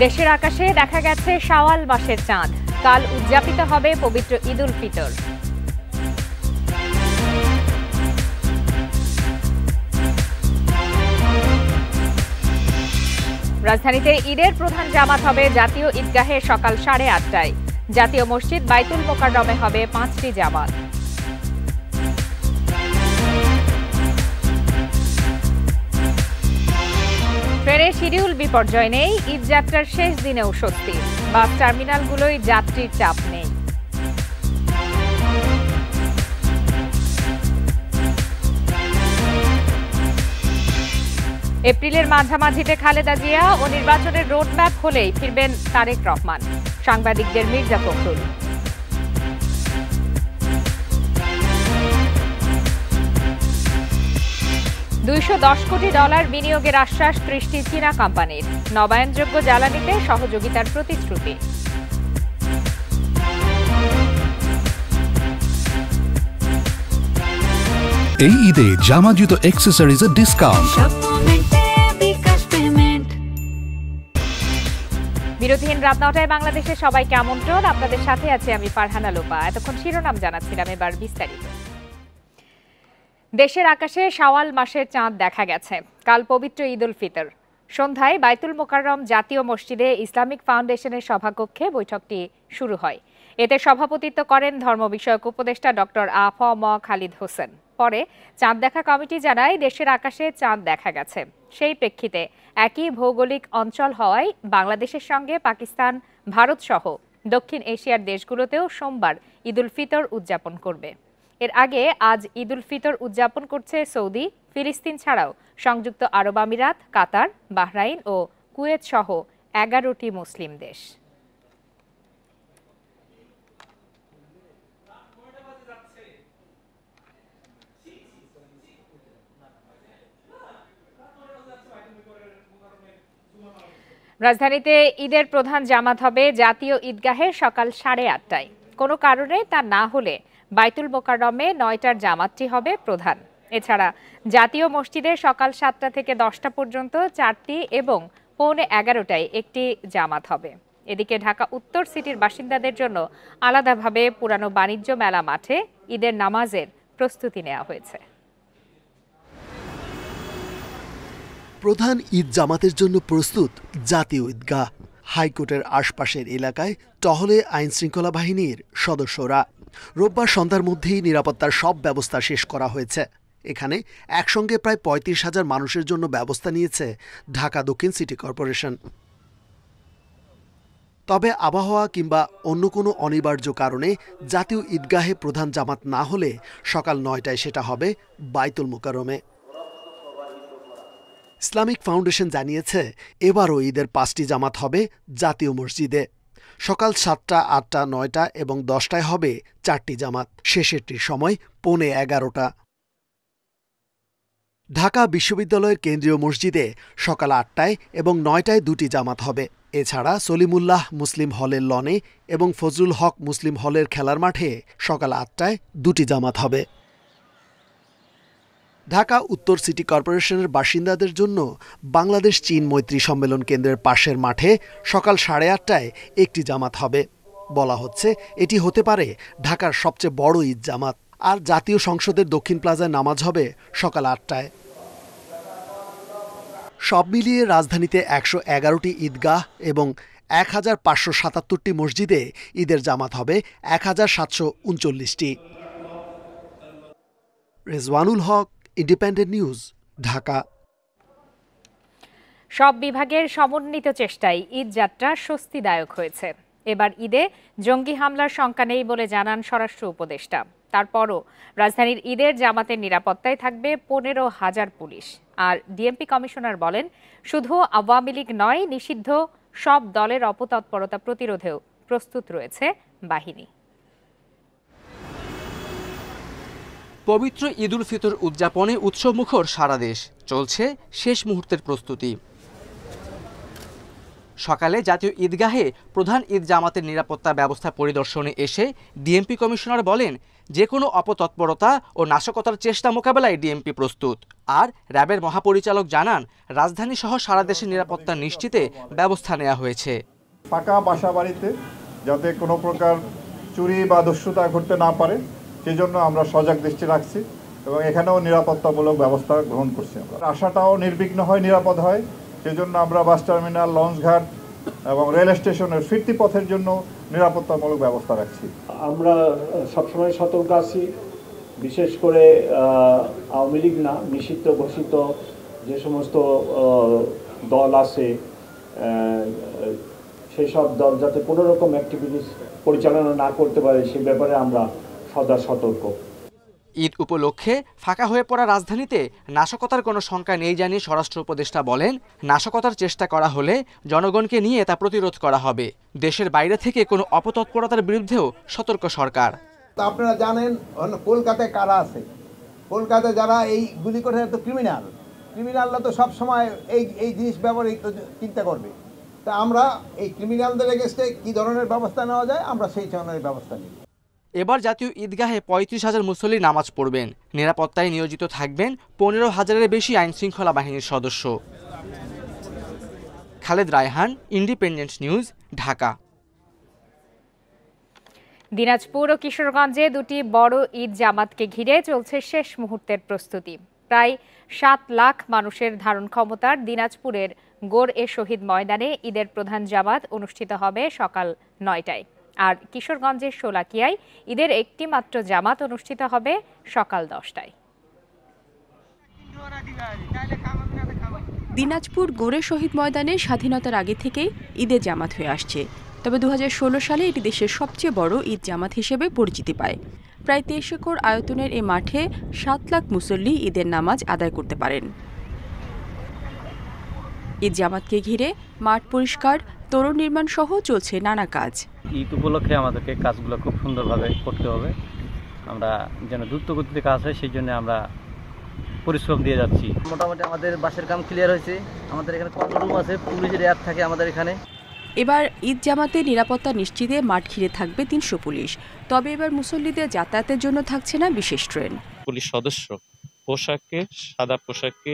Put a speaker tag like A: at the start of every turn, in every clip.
A: দেশের আকাশে দেখা গেছে শাওয়াল মাসের চাঁদ। কাল উদযাপিত হবে পবিত্র ঈদ উল ফিতর। রাজধানীতে ঈদের প্রধান জামাত হবে জাতীয় ঈদগাহে সকাল 8:30টায়। জাতীয় মসজিদ বাইতুল মোকাররমে হবে 5টি জামাত। ট্রেনে শিডিউল বিপর্যয় নেই, ঈদযাত্রার শেষ দিনেও স্বস্তি। বাস টার্মিনালগুলোয় যাত্রীর চাপ নেই। এপ্রিলের মাঝামাঝিতে খালেদা জিয়া ও নির্বাচনের রোডম্যাপ হলেই ফিরবেন তারেক রহমান, সাংবাদিকদের মির্জা ফখরুল। $210 কোটি বিনিয়োগের আশ্বাস 30টি চীনা কোম্পানির। নবায়নযোগ্য জ্বালানিতে সহযোগিতার প্রতিশ্রুতি।
B: এই ঈদে জামা জুতো অ্যাক্সেসরিজের ডিসকাউন্ট।
A: বিরতিহীন রাত 9টায় বাংলাদেশে সবাইকে আমন্ত্রণ। আপনাদের সাথে আছে আমি ফারহানা লোপা। এতক্ষণ শিরোনাম জানাচ্ছিলাম, এবার বিস্তারিত। দেশের আকাশে শাওয়াল মাসের চাঁদ দেখা গেছে। কাল পবিত্র ঈদ উল ফিতর। সন্ধ্যায় বাইতুল মোকাররম জাতীয় মসজিদে ইসলামিক ফাউন্ডেশনের সভাকক্ষে বৈঠকটি শুরু হয়। এতে সভাপতিত্ব করেন ধর্ম বিষয়ক উপদেষ্টা ডক্টর আ.ফ.ম. খালিদ হোসেন। পরে চাঁদ দেখা কমিটি জানায় দেশের আকাশে চাঁদ দেখা গেছে। সেই প্রেক্ষিতে একই ভৌগোলিক অঞ্চল হওয়ায় বাংলাদেশের সঙ্গে পাকিস্তান, ভারত সহ দক্ষিণ এশিয়ার দেশগুলোতেও সোমবার ঈদ উল ফিতর উদযাপন করবে। এর আগে আজ ঈদ উল ফিতর উদযাপন করছে সৌদি, ফিলিস্তিন ছাড়াও সংযুক্ত আরব আমিরাত, কাতার, বাহরাইন ও কুয়েত সহ 11টি মুসলিম দেশ। রাজধানীতে ঈদের প্রধান জামাত হবে জাতীয় ঈদগাহে সকাল 8:30টায়। কোনো কারণে তা না হলে বাইতুল মোকাররমে 9টার জামাতটি হবে প্রধান। এছাড়া জাতীয় মসজিদে সকাল 7টা থেকে 10টা পর্যন্ত 4টি এবং 10:15টায় একটি জামাত হবে। এদিকে ঢাকা উত্তর সিটির বাসিন্দাদের জন্য আলাদাভাবে পুরানো বাণিজ্য মেলা মাঠে ঈদের নামাজের প্রস্তুতি নেওয়া হয়েছে।
C: প্রধান ঈদ জামাতের জন্য প্রস্তুত জাতীয় ঈদগাহ। হাইকোর্টের আশপাশের এলাকায় টহলে আইনশৃঙ্খলা বাহিনীর সদস্যরা। রোববার সন্ধ্যার মধ্যেই নিরাপত্তার সব ব্যবস্থা শেষ করা হয়েছে। এখানে একসঙ্গে প্রায় 35,000 মানুষের জন্য ব্যবস্থা নিয়েছে ঢাকা দক্ষিণ সিটি কর্পোরেশন। তবে আবহাওয়া কিংবা অন্য কোনো অনিবার্য কারণে জাতীয় ঈদগাহে প্রধান জামাত না হলে সকাল 9টায় সেটা হবে বাইতুল মোকাররমে। ইসলামিক ফাউন্ডেশন জানিয়েছে এবারও ঈদের 5টি জামাত হবে জাতীয় মসজিদে। সকাল 7টা, 8টা, 9টা এবং 10টায় হবে 4টি জামাত। শেষেরটির সময় 11:15। ঢাকা বিশ্ববিদ্যালয়ের কেন্দ্রীয় মসজিদে সকাল 8টায় এবং 9টায় 2টি জামাত হবে। এছাড়া সলিমুল্লাহ মুসলিম হলের লনে এবং ফজলুল হক মুসলিম হলের খেলার মাঠে সকাল 8টায় 2টি জামাত হবে। ঢাকা উত্তর সিটি কর্পোরেশনের বাসিন্দাদের জন্য বাংলাদেশ চীন মৈত্রী সম্মেলন কেন্দ্রের পাশের মাঠে সকাল 8:30টায় একটি জামাত হবে। বলা হচ্ছে এটি হতে পারে ঢাকার সবচেয়ে বড় ঈদ জামাত। আর জাতীয় সংসদের দক্ষিণ প্লাজায় নামাজ হবে সকাল 8টায়। সব মিলিয়ে রাজধানীতে 111টি ঈদগাহ এবং 1577টি মসজিদে ঈদের জামাত হবে 1739টি। রেজওয়ানুল হক, ইন্ডিপেন্ডেন্ট নিউজ, ঢাকা।
A: সব বিভাগের সমন্বিত চেষ্টায় ঈদ যাত্রা স্বস্তিদায়ক হয়েছে। এবার ঈদে জঙ্গি হামলার শঙ্কা নেই বলে জানান স্বরাষ্ট্র উপদেষ্টা। তারপরও রাজধানীর ঈদের জামাতের নিরাপত্তায় থাকবে 15,000 পুলিশ। আর ডিএমপি কমিশনার বলেন, শুধু আওয়ামী লীগ নয়, নিষিদ্ধ সব দলের অপতৎপরতা প্রতিরোধেও প্রস্তুত রয়েছে বাহিনী।
D: পবিত্র ঈদ উল ফিতর উদযাপনে উৎসবমুখর সারা দেশ। চলছে শেষ মুহূর্তের প্রস্তুতি। সকালে জাতীয় ঈদগাহে প্রধান ঈদ জামাতের নিরাপত্তা ব্যবস্থা পরিদর্শনে এসে ডিএমপি কমিশনার বলেন, যে কোনো অপতৎপরতা ও নাশকতার চেষ্টা মোকাবেলায় ডিএমপি প্রস্তুত। আর র্যাবের মহাপরিচালক জানান, রাজধানী সহ সারা দেশের নিরাপত্তা নিশ্চিতে ব্যবস্থা নেওয়া হয়েছে।
E: ফাঁকা বাসা বাড়িতে যাতে কোনো প্রকার চুরি বা দস্যুতা ঘটতে না পারে সেজন্য আমরা সজাগ দৃষ্টি রাখছি এবং এখানেও নিরাপত্তামূলক ব্যবস্থা গ্রহণ করছি। আমরা আশাটাও নির্বিঘ্ন হয়, নিরাপদ হয়, সেজন্য আমরা বাস টার্মিনাল, লঞ্চঘাট এবং রেল স্টেশনের ফিরতি পথের জন্য নিরাপত্তামূলক ব্যবস্থা রাখছি।
F: আমরা সবসময় সতর্ক আছি, বিশেষ করে আওয়ামী লীগ না নিষিদ্ধ ঘোষিত যে সমস্ত দল আছে সেই সব দল যাতে কোনো রকম অ্যাক্টিভিটিস পরিচালনা না করতে পারে সে ব্যাপারে আমরা সদা সতর্ক।
D: ঈদ উপলক্ষে ফাঁকা হয়ে পড়া রাজধানীতে নাশকতার কোনো শঙ্কা নেই জানিয়ে স্বরাষ্ট্র উপদেষ্টা বলেন, নাশকতার চেষ্টা করা হলে জনগণকে নিয়ে তা প্রতিরোধ করা হবে। দেশের বাইরে থেকে কোনো অপতৎপরতার বিরুদ্ধেও সতর্ক সরকার।
G: আপনারা জানেন কলকাতায় কারা আছে, কলকাতায় যারা এই গুলি করে তো ক্রিমিনালরা তো সবসময় এই জিনিস ব্যবহৃত চিন্তা করবে। তা আমরা এই ক্রিমিনালদের এগেইনস্টে কী ধরনের ব্যবস্থা নেওয়া যায় আমরা সেই ধরনের ব্যবস্থা নিই।
D: এবার জাতীয় ঈদগাহে ৩৫,০০০ মুসল্লি নামাজ পড়বেন। নিরাপত্তায় নিয়োজিত থাকবেন ১৫,০০০-এর বেশি আইনশৃঙ্খলা বাহিনীর সদস্য। Khaled Raihan, independent news, Dhaka.
A: দিনাজপুর ও কিশোরগঞ্জে দুটি বড় ঈদ জামাতকে ঘিরে চলছে শেষ মুহূর্তের প্রস্তুতি। প্রায় ৭ লাখ মানুষের ধারণ ক্ষমতার দিনাজপুরের গোর-এ শহীদ ময়দানে ঈদের প্রধান জামাত অনুষ্ঠিত হবে সকাল ৯টায়। আর কিশোরগঞ্জের শোলাকিয়ায় ঈদের একটি মাত্র জামাত অনুষ্ঠিত হবে সকাল 10টায়।
H: দিনাজপুর গোরে শহীদ ময়দানে স্বাধীনতার আগে থেকেই ঈদের জামাত হয়ে আসছে। তবে ২০১৬ সালে এটি দেশের সবচেয়ে বড় ঈদ জামাত হিসেবে পরিচিতি পায়। প্রায় ২৩ একর আয়তনের এ মাঠে ৭ লাখ মুসল্লি ঈদের নামাজ আদায় করতে পারেন। ঈদ জামাতকে ঘিরে মাঠ পরিষ্কার, তোরণ নির্মাণ সহ চলছে নানা কাজ।
I: ঈদ উপলক্ষে আমাদেরকে কাজগুলো খুব সুন্দরভাবে করতে হবে। আমরা যেন দ্রুত গতিতে কাজ হয় সেই জন্য আমরা পরিশ্রম দিয়ে যাচ্ছি।
J: মোটামুটি আমাদের বাসের কাম ক্লিয়ার হয়েছে। আমাদের এখানে কত রুম আছে, পুলিশের অ্যাপ থাকে আমাদের এখানে।
H: এবার ঈদ জামাতে নিরাপত্তা নিশ্চিতে মাঠ ঘিরে থাকবে ৩০০ পুলিশ। তবে এবার মুসল্লিদের যাতায়াতের জন্য থাকছে না বিশেষ ট্রেন।
K: পুলিশ সদস্য পোশাকে, সাদা পোশাকে,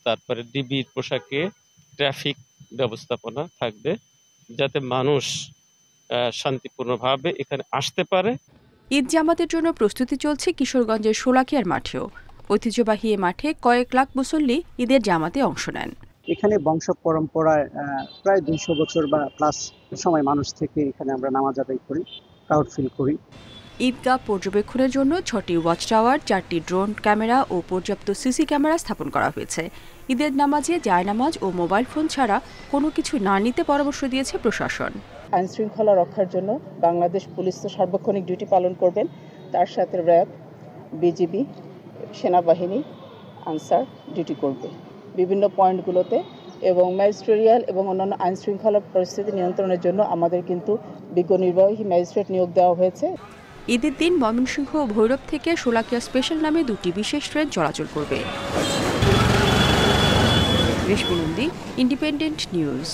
K: তারপরে ডিবির পোশাকে ট্রাফিক ব্যবস্থাপনা থাকবে, যাতে মানুষ শান্তিপূর্ণভাবে এখানে আসতে পারে।
H: ঈদ জামাতের জন্য প্রস্তুতি চলছে কিশোরগঞ্জের শোলাকিয়ার মাঠেও। ঐতিহ্যবাহী এ মাঠে কয়েক লাখ মুসল্লি ঈদের জামাতে অংশ নেন।
L: এখানে বংশ পরম্পরায় প্রায় ২০০ বছর বা প্লাস সময় মানুষ থেকে এখানে আমরা নামাজ আদায় করি, প্রাউড ফিল করি।
H: ঈদগাহ পর্যবেক্ষণের জন্য ৬টি ওয়াচ টাওয়ার, ৪টি ড্রোন ক্যামেরা ও পর্যাপ্ত সিসি ক্যামেরা স্থাপন করা হয়েছে। ঈদের নামাজে জায়নামাজ ও মোবাইল ফোন ছাড়া কোনো কিছু না নিতে পরামর্শ দিয়েছে প্রশাসন।
M: আইন শৃঙ্খলা রক্ষার জন্য বাংলাদেশ পুলিশ তো সার্বক্ষণিক ডিউটি পালন করবেন, তার সাথে র্যাব, বিজিবি, সেনাবাহিনী, আনসার ডিউটি করবে বিভিন্ন পয়েন্টগুলোতে। এবং ম্যাজিস্ট্রেরিয়াল এবং অন্যান্য আইন শৃঙ্খলা পরিস্থিতি নিয়ন্ত্রণের জন্য আমাদের কিন্তু বিজ্ঞ নির্বাহী ম্যাজিস্ট্রেট নিয়োগ দেওয়া হয়েছে।
H: ঈদের দিন ময়মনসিংহ ও ভৈরব থেকে শোলাকিয়া স্পেশাল নামে দুটি বিশেষ ট্রেন চলাচল করবে। রেশমি নন্দী, ইন্ডিপেন্ডেন্ট নিউজ।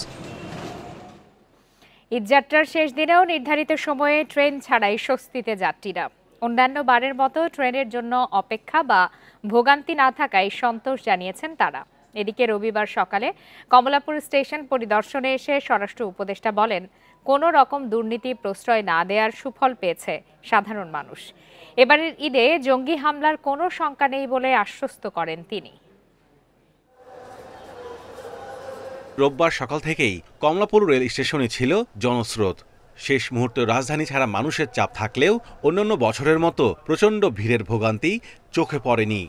A: ঈদযাত্রার শেষ দিনেও নির্ধারিত সময়ে ট্রেন ছাড়াই স্বস্তিতে যাত্রীরা। অন্যান্য বারের মতো ট্রেনের জন্য অপেক্ষা বা ভোগান্তি না থাকায় সন্তোষ জানিয়েছেন তারা। এদিকে রবিবার সকালে কমলাপুর স্টেশন পরিদর্শনে এসে স্বরাষ্ট্র উপদেষ্টা বলেন, কোনো রকম দুর্নীতি প্রশ্রয় না দেওয়ার সুফল পেয়েছে সাধারণ মানুষ। এবারের ঈদে জঙ্গি হামলার কোনো শঙ্কা নেই বলে আশ্বস্ত করেন তিনি।
N: রোববার সকাল থেকেই কমলাপুর রেল স্টেশনে ছিল জনস্রোত। শেষ মুহূর্তে রাজধানী ছাড়া মানুষের চাপ থাকলেও অন্যান্য বছরের মতো প্রচণ্ড ভিড়ের ভোগান্তি চোখে পড়েনি।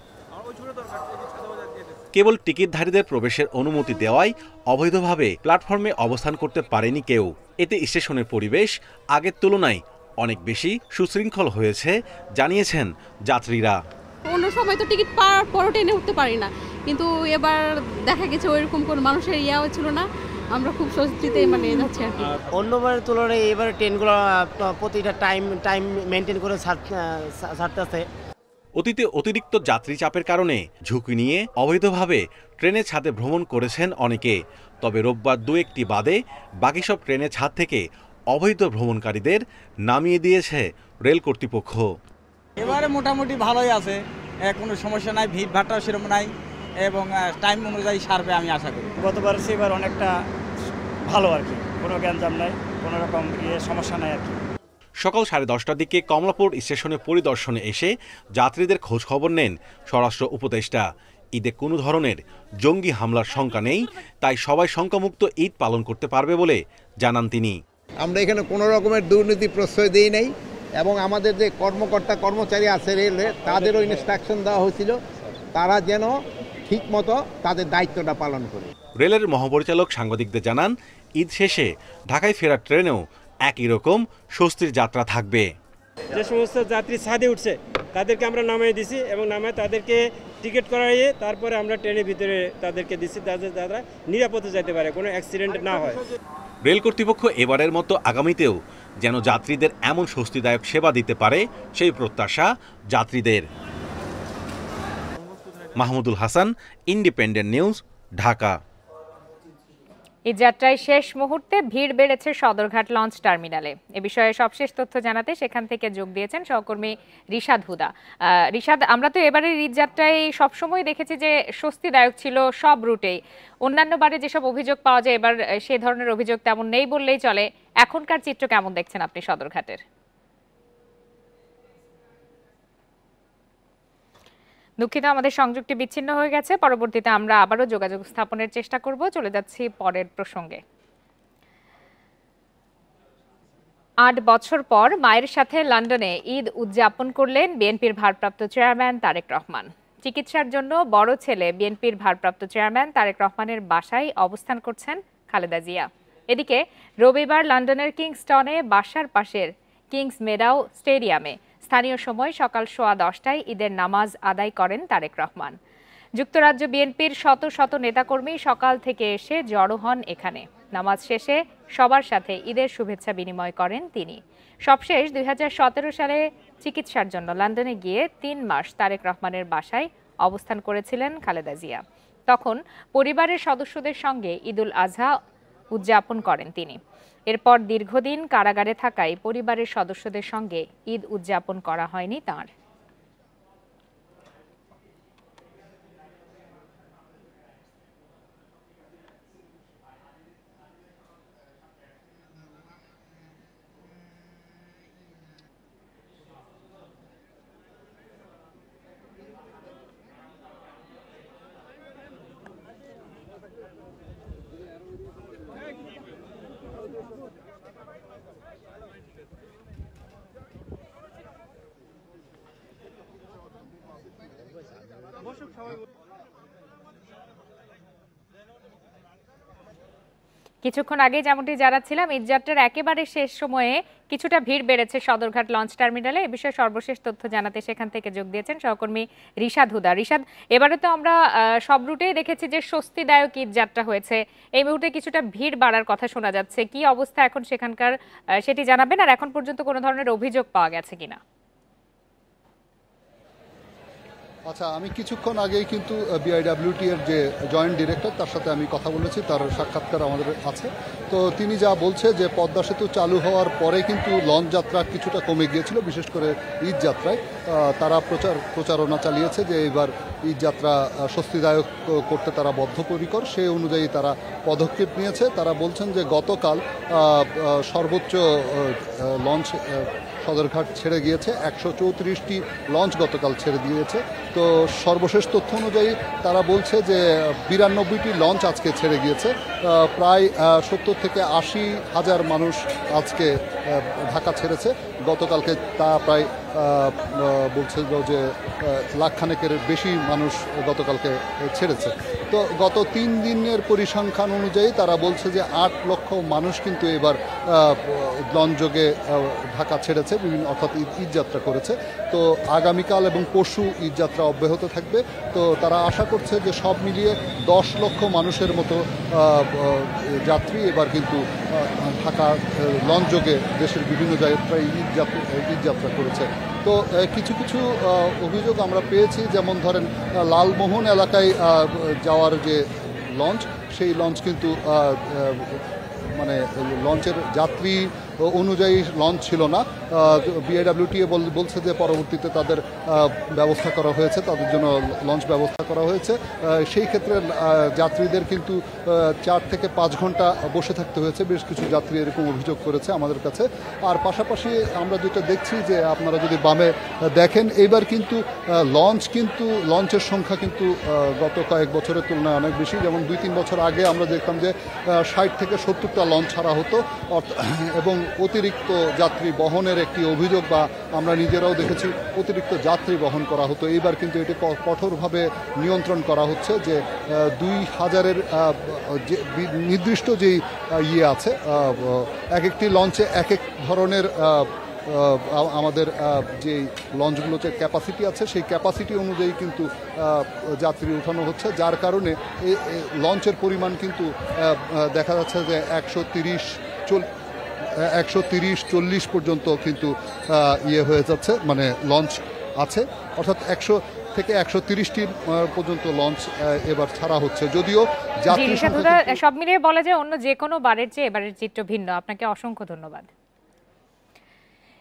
N: কেবল টিকিটধারীদের প্রবেশের অনুমতি দেওয়ায় অবৈধভাবে প্ল্যাটফর্মে অবস্থান করতে পারেনি কেউ। এতে স্টেশনের পরিবেশ আগের তুলনায় অনেক বেশি সুশৃঙ্খল হয়েছে জানিয়েছেন যাত্রীরা।
O: অন্য সময় তো টিকিট পাওয়ার পরও ট্রেনে উঠতে পারি না, কিন্তু এবার দেখা গেছে ওইরকম কোনো মানুষের ইয়াও ছিল না, আমরা খুব স্বস্তিতে যাচ্ছি আর কি।
P: অন্যবারের তুলনায় এবার ট্রেনগুলো প্রতিটা টাইম মেনটেন করে ছাড়তেছে।
N: অতীতে অতিরিক্ত যাত্রী চাপের কারণে ঝুঁকি নিয়ে অবৈধভাবে ট্রেনের ছাদে ভ্রমণ করেছেন অনেকে। তবে রোববার দু একটি বাদে বাকি সব ট্রেনের ছাদ থেকে অবৈধ ভ্রমণকারীদের নামিয়ে দিয়েছে রেল কর্তৃপক্ষ।
Q: এবারে মোটামুটি ভালোই আছে, কোনো সমস্যা নাই, ভিড় ভাট্টাও সেরকম নাই এবং টাইম অনুযায়ী সারবে আমি আশা করি।
R: গতবার সেবার অনেকটা ভালো আর কি, কোনো গ্যাঞ্জাম নাই, কোনো রকম সমস্যা নাই আর কি।
N: সকাল 10:30টার দিকে কমলাপুর স্টেশনে পরিদর্শনে এসে যাত্রীদের খোঁজ খবর নেন স্বরাষ্ট্র উপদেষ্টা। ঈদে কোনো ধরনের জঙ্গি হামলার শঙ্কা নেই, তাই সবাই শঙ্কামুক্ত ঈদ পালন করতে পারবে বলে জানান তিনি।
G: আমরা এখানে কোনো রকমের দুর্নীতি প্রশ্রয় দিই নাই এবং আমাদের যে কর্মকর্তা কর্মচারী আছে রেলে তাদেরও ইনস্ট্রাকশন দেওয়া হয়েছিল তারা যেন ঠিকমতো তাদের দায়িত্বটা পালন করে।
N: রেলের মহাপরিচালক সাংবাদিকদের জানান, ঈদ শেষে ঢাকায় ফেরার ট্রেনেও একই রকম স্বস্তির যাত্রা থাকবে।
S: যে সমস্ত যাত্রী ছাদে উঠছে তাদেরকে আমরা নামিয়ে দিছি এবং নামায় তাদেরকে টিকিট করাইয়ে তারপরে আমরা ট্রেনের ভিতরে তাদেরকে দিছি, তারা নিরাপদে যেতে পারে, কোনো অ্যাক্সিডেন্ট না হয়।
N: রেল কর্তৃপক্ষ এবারের মতো আগামীতেও যেন যাত্রীদের এমন স্বস্তিদায়ক সেবা দিতে পারে সেই প্রত্যাশা যাত্রীদের। Mahmudul Hasan, independent news, Dhaka.
A: এই যাত্রায় শেষ মুহূর্তে ভিড় বেড়েছে সদরঘাট লঞ্চ টার্মিনালে। এ বিষয়ে সবশেষ তথ্য জানাতে সেখান থেকে যোগ দিয়েছেন সহকর্মী রিশাদ হুদা। রিশাদ, আমরা তো এবারের ঈদ যাত্রায় সবসময় দেখেছি যে স্বস্তিদায়ক ছিল সব রুটেই। অন্যান্য বারে যেসব অভিযোগ পাওয়া যায় এবার সে ধরনের অভিযোগ তেমন নেই বললেই চলে। এখনকার চিত্র কেমন দেখছেন আপনি সদরঘাটের? দুঃখিত, আমাদের সংযোগটি বিচ্ছিন্ন হয়ে গেছে। পরবর্তীতে আমরা আবারও যোগাযোগ স্থাপনের চেষ্টা করব। চলে যাচ্ছি পরের প্রসঙ্গে। 8 বছর পর মায়ের সাথে লন্ডনে ঈদ উদযাপন করলেন বিএনপির ভারপ্রাপ্ত চেয়ারম্যান তারেক রহমান। চিকিৎসার জন্য বড় ছেলে বিএনপির ভারপ্রাপ্ত চেয়ারম্যান তারেক রহমানের বাসায় অবস্থান করছেন খালেদা জিয়া। এদিকে রবিবার লন্ডনের কিংস্টনে বাসার পাশের কিংস মেডাও স্টেডিয়ামে স্থানীয় সময় সকাল 10:15টায় ঈদের নামাজ আদায় করেন তারেক রহমান। যুক্তরাজ্য বিএনপির শত শত নেতাকর্মী সকাল থেকে এসে জড়ো হন এখানে। নামাজ শেষে সবার সাথে ঈদের শুভেচ্ছা বিনিময় করেন তিনি। সবশেষ 2017 সালে চিকিৎসার জন্য লন্ডনে গিয়ে 3 মাস তারেক রহমানের বাসায় অবস্থান করেছিলেন খালেদা জিয়া। তখন পরিবারের সদস্যদের সঙ্গে ঈদুল আজহা উদযাপন করেন তিনি। এরপর দীর্ঘদিন কারাগারে থাকায় পরিবারের সদস্যদের সঙ্গে ঈদ উদযাপন করা হয়নি তাঁর। কিছুক্ষণ আগে যেমনটি জানাচ্ছিলাম, ঈদযাত্রার একেবারে শেষ সময়ে কিছুটা ভিড় বেড়েছে সদরঘাট লঞ্চ টার্মিনালে। এ বিষয়ে সর্বশেষ তথ্য জানাতে সেখান থেকে যোগ দিয়েছেন সহকর্মী রিশাদ হুদা। রিশাদ, এবারে তো আমরা সব রুটেই দেখেছি যে স্বস্তিদায়ক ঈদযাত্রা হয়েছে। এই মুহূর্তে কিছুটা ভিড় বাড়ার কথা শোনা যাচ্ছে। কি অবস্থা এখন সেখানকার সেটি জানাবেন, আর এখন পর্যন্ত কোনো ধরনের অভিযোগ পাওয়া গেছে কিনা?
T: আচ্ছা, আমি কিছুক্ষণ আগেই কিন্তু বিআইডব্লিউটি এর যে জয়েন্ট ডিরেক্টর তার সাথে আমি কথা বলেছি, তার সাক্ষাৎকার আমাদের আছে। তো তিনি যা বলছে যে পদ্মা সেতু চালু হওয়ার পরে কিন্তু লঞ্চ যাত্রা কিছুটা কমে গিয়েছিল, বিশেষ করে ঈদ যাত্রায়। তারা প্রচারণা চালিয়েছে যে এবার ঈদ যাত্রা স্বস্তিদায়ক করতে তারা বদ্ধপরিকর, সেই অনুযায়ী তারা পদক্ষেপ নিয়েছে। তারা বলছেন যে গতকাল সর্বোচ্চ লঞ্চ সদরঘাট ছেড়ে গিয়েছে, 134টি লঞ্চ গতকাল ছেড়ে দিয়েছে। তো সর্বশেষ তথ্য অনুযায়ী তারা বলছে যে 92টি লঞ্চ আজকে ছেড়ে গিয়েছে। প্রায় 70 থেকে 80 হাজার মানুষ আজকে ঢাকা ছেড়েছে। গতকালকে তা প্রায় বলছে যে লাখখানেকের বেশি মানুষ গতকালকে ছেড়েছে। তো গত 3 দিনের পরিসংখ্যান অনুযায়ী তারা বলছে যে 8 লক্ষ মানুষ কিন্তু এবার লঞ্চযোগে ঢাকা ছেড়েছে, বিভিন্ন অর্থাৎ ঈদযাত্রা করেছে। তো আগামীকাল এবং পরশু ঈদযাত্রা অব্যাহত থাকবে। তো তারা আশা করছে যে সব মিলিয়ে 10 লক্ষ মানুষের মতো যাত্রী এবার কিন্তু ঢাকা লঞ্চযোগে দেশের বিভিন্ন জায়গায় ঈদযাত্রা করেছে। তো কিছু কিছু অভিযোগ আমরা পেয়েছি, যেমন ধরেন লালমোহন এলাকায় যাওয়ার যে লঞ্চ, সেই লঞ্চ কিন্তু মানে লঞ্চের যাত্রী অনুযায়ী লঞ্চ ছিল না। বিআইডব্লিউটিএ বলছে যে পরবর্তীতে তাদের ব্যবস্থা করা হয়েছে, তাদের জন্য লঞ্চ ব্যবস্থা করা হয়েছে। সেই ক্ষেত্রে যাত্রীদের কিন্তু 4 থেকে 5 ঘন্টা বসে থাকতে হয়েছে। বেশ কিছু যাত্রী এরকম অভিযোগ করেছে আমাদের কাছে। আর পাশাপাশি আমরা যেটা দেখছি যে আপনারা যদি বামে দেখেন, এইবার কিন্তু লঞ্চের সংখ্যা কিন্তু গত কয়েক বছরের তুলনায় অনেক বেশি। যেমন 2-3 বছর আগে আমরা দেখতাম যে 60 থেকে 70টা লঞ্চ ছাড়া হতো, এবং অতিরিক্ত যাত্রী বহনের একটি অভিযোগ, বা আমরা নিজেরাও দেখেছি অতিরিক্ত যাত্রী বহন করা হতো। এইবার কিন্তু এটি কঠোরভাবে নিয়ন্ত্রণ করা হচ্ছে যে 2000-এর যে নির্দিষ্ট যেই আছে, এক একটি লঞ্চে এক এক ধরনের আমাদের যে লঞ্চগুলোতে ক্যাপাসিটি আছে, সেই ক্যাপাসিটি অনুযায়ী কিন্তু যাত্রী উঠানো হচ্ছে, যার কারণে এই লঞ্চের পরিমাণ কিন্তু দেখা যাচ্ছে যে 130-40 পর্যন্ত কিন্তু হয়ে যাচ্ছে, মানে লঞ্চ আছে, অর্থাৎ 100 থেকে 130টি পর্যন্ত লঞ্চ এবার ছাড়া হচ্ছে। যদিও যাত্রী
A: সব মিলিয়ে বলা যায় অন্য যে কোনো বারের চেয়ে এবারের চিত্র ভিন্ন। আপনাকে অসংখ্য ধন্যবাদ।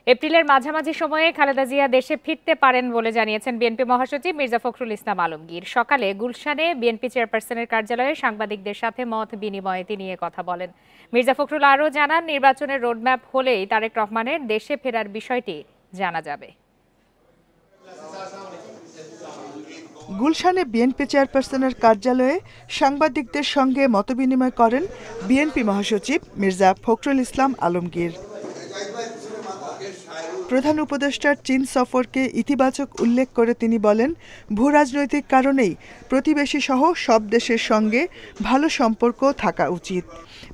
A: এপ্রিলের মাঝামাঝি সময়ে খালেদা জিয়া দেশে ফিরতে পারেন বলে জানিয়েছেন বিএনপি মহাসচিব মির্জা ফখরুল ইসলাম আলমগীর। সকালে গুলশানে বিএনপি চেয়ারপারসনের কার্যালয়ে সাংবাদিকদের সাথে মত বিনিময়ে তিনি এ কথা বলেন। মির্জা ফখরুল আরও জানান, নির্বাচনের রোডম্যাপ হলেই তারেক রহমানের দেশে ফেরার বিষয়টি জানা যাবে।
U: গুলশানে বিএনপি চেয়ারপারসনের কার্যালয়ে সাংবাদিকদের সঙ্গে মতবিনিময় করেন বিএনপি মহাসচিব মির্জা ফখরুল ইসলাম আলমগীর। প্রধান উপদেষ্টার চীন সফরকে ইতিবাচক উল্লেখ করে তিনি বলেন, ভূ রাজনৈতিক কারণেই প্রতিবেশী সহ সব দেশের সঙ্গে ভালো সম্পর্ক থাকা উচিত।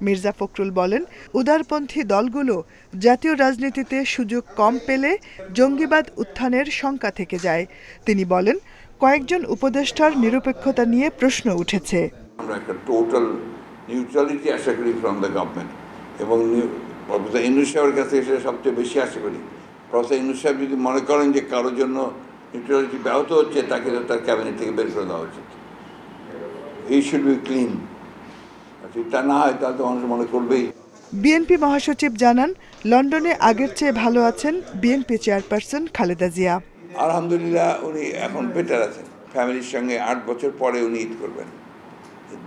U: মির্জা ফখরুল বলেন, উদারপন্থী দলগুলো জাতীয় রাজনীতিতে সুযোগ কম পেলে জঙ্গিবাদ উত্থানের শঙ্কা থেকে যায়। তিনি বলেন, কয়েকজন উপদেষ্টার নিরপেক্ষতা নিয়ে প্রশ্ন উঠেছে।
V: আমরা একটা টোটাল নিউট্রালিটি আশা করি ফ্রম দ্য গভর্নমেন্ট, এবং প্রফেসর ইউনূস সাহেবের কাছে এসে সবচেয়ে বেশি আশা করি। প্রফেসর ইউনূস সাহেব যদি মনে করেন যে কারোর জন্য নিউট্রালিটি ব্যাহত হচ্ছে, তাকে তো তার ক্যাবিনেট থেকে বের করে দেওয়া উচিত। এই শুড বি ক্লিন। তা না হয় তাহলে তো মানুষ মনে করবেই।
U: বিএনপি মহাসচিব জানান, লন্ডনে আগের চেয়ে ভালো আছেন বিএনপি চেয়ারপারসন খালেদা জিয়া।
V: আলহামদুলিল্লাহ, উনি এখন বেটার আছেন। ফ্যামিলির সঙ্গে 8 বছর পরে উনি ঈদ করবেন।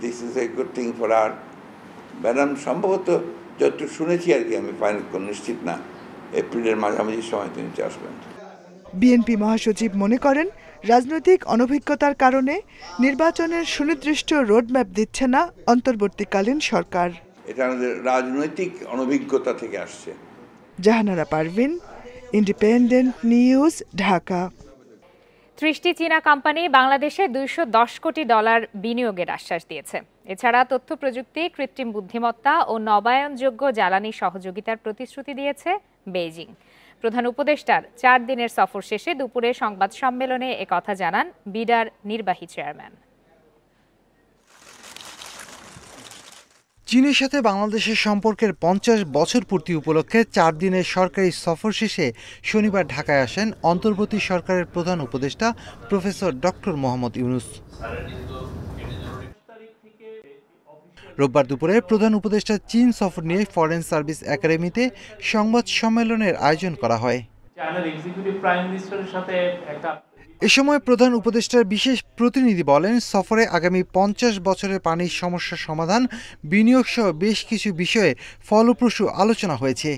V: This is a good thing for our madam. সম্ভবত যতটুকু শুনেছি আর কি, আমি ফাইনাল কোনো নিশ্চিত না, এপ্রিলের মাঝামাঝি সময় তিনি আসবেন।
U: বিএনপি মহাসচিব মনে করেন, রাজনৈতিক অনভিজ্ঞতার কারণে নির্বাচনের সুনির্দিষ্ট রোডম্যাপ দিচ্ছে না অন্তর্বর্তীকালীন সরকার।
V: এটা আমাদের রাজনৈতিক অনভিজ্ঞতা থেকে আসছে।
U: Jahanara Parvin, independent news, Dhaka.
A: 30টি চীনা কোম্পানি বাংলাদেশে $210 কোটি বিনিয়োগের আশ্বাস দিয়েছে। এছাড়া তথ্য প্রযুক্তি, কৃত্রিম বুদ্ধিমত্তা ও নবায়নযোগ্য জ্বালানি সহযোগিতার প্রতিশ্রুতি দিয়েছে বেইজিং। প্রধান উপদেষ্টার 4 দিনের সফর শেষে দুপুরে সংবাদ সম্মেলনে একথা জানান বিডার নির্বাহী চেয়ারম্যান।
W: চীনের সাথে বাংলাদেশের সম্পর্কের 50 বছর পূর্তি উপলক্ষে 4 দিনের সরকারি সফর শেষে শনিবার ঢাকায় আসেন অন্তর্বর্তী সরকারের প্রধান উপদেষ্টা প্রফেসর ডক্টর মোহাম্মদ ইউনূস। রোববার দুপুরে প্রধান উপদেষ্টার চীন সফর নিয়ে ফরেন সার্ভিস একাডেমিতে সংবাদ সম্মেলনের আয়োজন করা হয়। এ সময় প্রধান উপদেষ্টার বিশেষ প্রতিনিধি বলেন, সফরে আগামী 50 বছরের পানির সমস্যা সমাধান, বিনিয়োগ সহ বেশ কিছু বিষয়ে ফলপ্রসূ আলোচনা হয়েছে।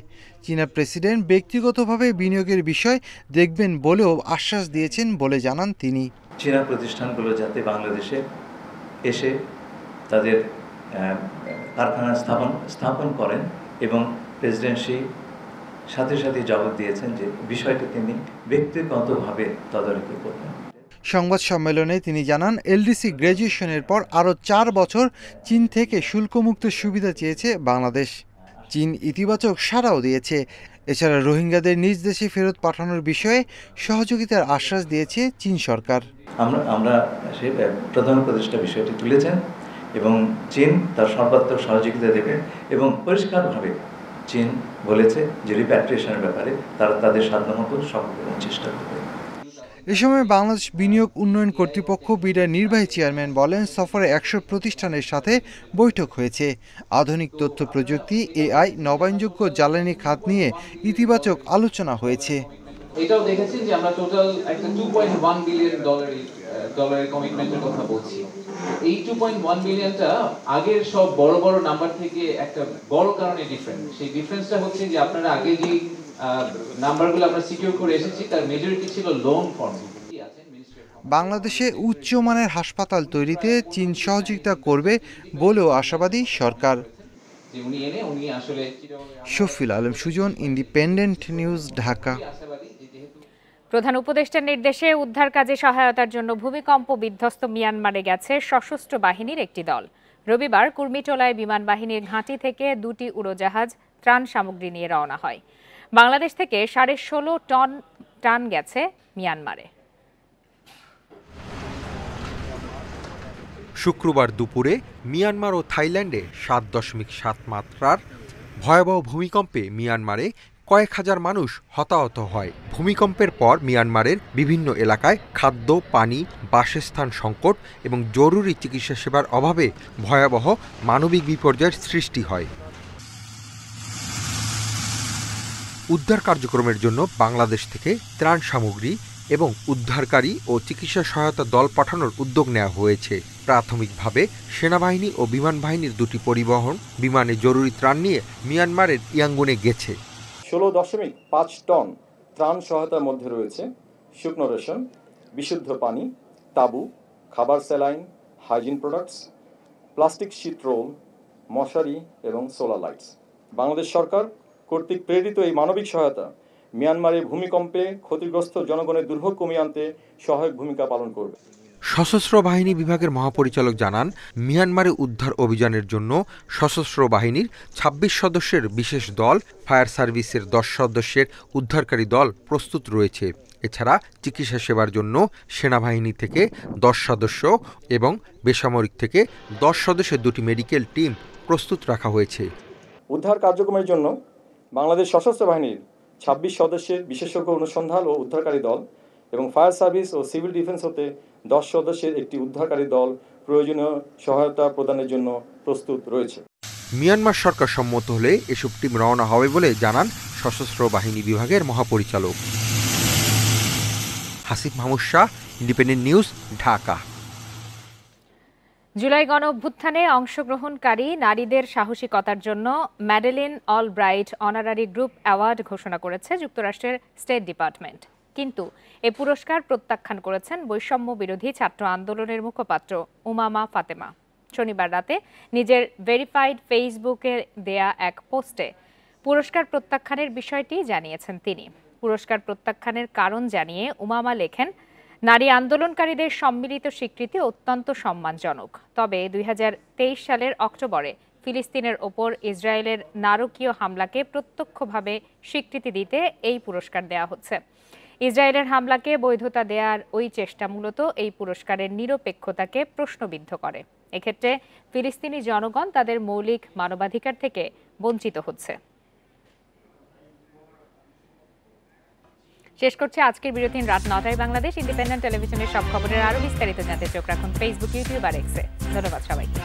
W: চীনা প্রেসিডেন্ট ব্যক্তিগতভাবে বিনিয়োগের বিষয় দেখবেন বলেও আশ্বাস দিয়েছেন বলে জানান তিনি।
X: চীনা প্রতিষ্ঠানগুলো যাতে বাংলাদেশে এসে তাদের কারখানা স্থাপন করেন, এবং প্রেসিডেন্সি সাথে সাথে জবাব দিয়েছেন যে বিষয়টি তিনি ব্যক্তিগতভাবে তদারকি করবেন।
W: সংবাদ সম্মেলনে তিনি জানান, এলডিসি গ্র্যাজুয়েশনের পর আরও 4 বছর চীন থেকে শুল্কমুক্ত সুবিধা চেয়েছে বাংলাদেশ। চীন ইতিবাচক সাড়াও দিয়েছে। এছাড়া রোহিঙ্গাদের নিজ দেশে ফেরত পাঠানোর বিষয়ে সহযোগিতার আশ্বাস দিয়েছে চীন সরকার।
X: আমরা সেই প্রধান উপদেষ্টা বিষয়টি তুলেছেন, এবং চীন তার সর্বাত্মক সহযোগিতা দেবে, এবং পরিষ্কারভাবে চীন বলেছে যে রিপ্যাট্রিয়েশনের ব্যাপারে তারা তাদের সাধ্যমতো সব চেষ্টা করবে।
W: এ সময় বাংলাদেশ বিনিয়োগ উন্নয়ন কর্তৃপক্ষ বিডার নির্বাহী চেয়ারম্যান বলেন, সফরে 100 প্রতিষ্ঠানের সাথে বৈঠক হয়েছে। আধুনিক তথ্য প্রযুক্তি, এআই, নবায়নযোগ্য জ্বালানি খাত নিয়ে ইতিবাচক আলোচনা হয়েছে।
B: এটাও দেখেছি যে আমরা টোটাল একটা 2.1 বিলিয়ন ডলারের কমিটমেন্টের কথা বলছি। এই 2.1 বিলিয়নটা আগের সব বড় বড় নাম্বার থেকে একটা বড় কারণে ডিফারেন্ট। সেই ডিফারেন্সটা হচ্ছে যে আপনারা আগে যে নাম্বারগুলো আমরা সিকিউর করে এসেছি তার মেজরিটি ছিল লোন ফর্ম।
W: বাংলাদেশে উচ্চমানের হাসপাতাল তৈরিতে চীন সহযোগিতা করবে বলেও আশাবাদী সরকার। Shafil Alam Sujan, independent news, Dhaka.
A: প্রধান উপদেষ্টার নির্দেশে উদ্ধার কাজে সহায়তার জন্য ভূমিকম্প বিধ্বস্ত মিয়ানমারে গেছে সশস্ত্র বাহিনীর একটি দল। রবিবার কুর্মিটোলায় বিমান বাহিনীর ঘাঁটি থেকে 2টি উড়োজাহাজ ত্রাণ সামগ্রী নিয়ে রওনা হয়। বাংলাদেশ থেকে 16.5 টন ত্রাণ গেছে মিয়ানমারে।
C: শুক্রবার দুপুরে মিয়ানমার ও থাইল্যান্ডে 7.7 মাত্রার ভয়াবহ ভূমিকম্পে মিয়ানমারে কয়েক হাজার মানুষ হতাহত হয়। ভূমিকম্পের পর মিয়ানমারের বিভিন্ন এলাকায় খাদ্য, পানি, বাসস্থান সংকট এবং জরুরি চিকিৎসা সেবার অভাবে ভয়াবহ মানবিক বিপর্যয়ের সৃষ্টি হয়। উদ্ধার কার্যক্রমের জন্য বাংলাদেশ থেকে ত্রাণ সামগ্রী এবং উদ্ধারকারী ও চিকিৎসা সহায়তা দল পাঠানোর উদ্যোগ নেওয়া হয়েছে। প্রাথমিকভাবে সেনাবাহিনী ও বিমান বাহিনীর 2টি পরিবহন বিমানে জরুরি ত্রাণ নিয়ে মিয়ানমারের ইয়াঙ্গুনে গেছে।
E: 16.5 টন ত্রাণ সহায়তার মধ্যে রয়েছে শুকনো রেশন, বিশুদ্ধ পানি, তাঁবু, খাবার, saline, hygiene products, plastic sheet roll, মশারি এবং সোলার লাইটস। বাংলাদেশ সরকার কর্তৃক প্রেরিত এই মানবিক সহায়তা মিয়ানমারের ভূমিকম্পে ক্ষতিগ্রস্ত জনগণের দুর্ভোগ কমিয়ে আনতে সহায়ক ভূমিকা পালন করবে।
C: সশস্ত্র বাহিনী বিভাগের মহাপরিচালক জানান, মিয়ানমারে উদ্ধার অভিযানের জন্য সশস্ত্র বাহিনীর 26 সদস্যের বিশেষ দল, ফায়ার সার্ভিসের 10 সদস্যের উদ্ধারকারী দল প্রস্তুত রয়েছে। এছাড়া চিকিৎসা সেবার জন্য সেনাবাহিনী থেকে 10 সদস্য এবং বেসামরিক থেকে 10 সদস্যের 2টি মেডিকেল টিম প্রস্তুত রাখা হয়েছে।
E: উদ্ধার কার্যক্রমের জন্য বাংলাদেশ সশস্ত্র বাহিনীর 26 সদস্যের বিশেষজ্ঞ অনুসন্ধান ও উদ্ধারকারী দল এবং ফায়ার সার্ভিস ও সিভিল ডিফেন্স হতে 10 সদস্যের একটি উদ্ধারকারী দল প্রয়োজনীয় সহায়তা প্রদানের জন্য প্রস্তুত রয়েছে।
C: মিয়ানমার সরকার সম্মত হলে এসব টিম রওনা হবে বলে জানান সশস্ত্র বাহিনী বিভাগের মহাপরিচালক। Hasif Mahmud Shah, independent news, Dhaka.
A: জুলাই গণঅভ্যুত্থানে অংশগ্রহণকারী নারীদের সাহসিকতার জন্য Madeleine Albright honorary group award ঘোষণা করেছে যুক্তরাষ্ট্রের স্টেট ডিপার্টমেন্ট। কিন্তু এ পুরস্কার প্রত্যাখ্যান করেছেন বৈষম্য বিরোধী ছাত্র আন্দোলনের মুখপাত্র উমামা ফাতেমা। শনিবার রাতে নিজের ভেরিফাইড ফেসবুকে দেয়া এক পোস্টে পুরস্কার প্রত্যাখ্যানের বিষয়টি জানিয়েছেন তিনি। পুরস্কার প্রত্যাখ্যানের কারণ জানিয়ে উমামা লেখেন, নারী আন্দোলনকারীদের সম্মিলিত স্বীকৃতি অত্যন্ত সম্মানজনক। তবে 2023 সালের অক্টোবরে ফিলিস্তিনের ওপর ইসরায়েলের নারকীয় হামলাকে প্রত্যক্ষভাবে স্বীকৃতি দিতে এই পুরস্কার দেয়া হচ্ছে। ইসরায়েলের হামলাকে বৈধতা দেওয়ার ওই চেষ্টা মূলত এই পুরস্কারের নিরপেক্ষতাকে প্রশ্নবিদ্ধ করে। এক্ষেত্রে ফিলিস্তিনি জনগণ তাদের মৌলিক মানবাধিকার থেকে বঞ্চিত হচ্ছে। শেষ করছে আজকের বিরতির রাত 9টায় বাংলাদেশ। ইন্ডিপেন্ডেন্ট টেলিভিশনের সব খবরের আরো বিস্তারিত জানতে চোখ রাখুন ফেসবুক, ইউটিউব আর এক্সে। ধন্যবাদ সবাইকে।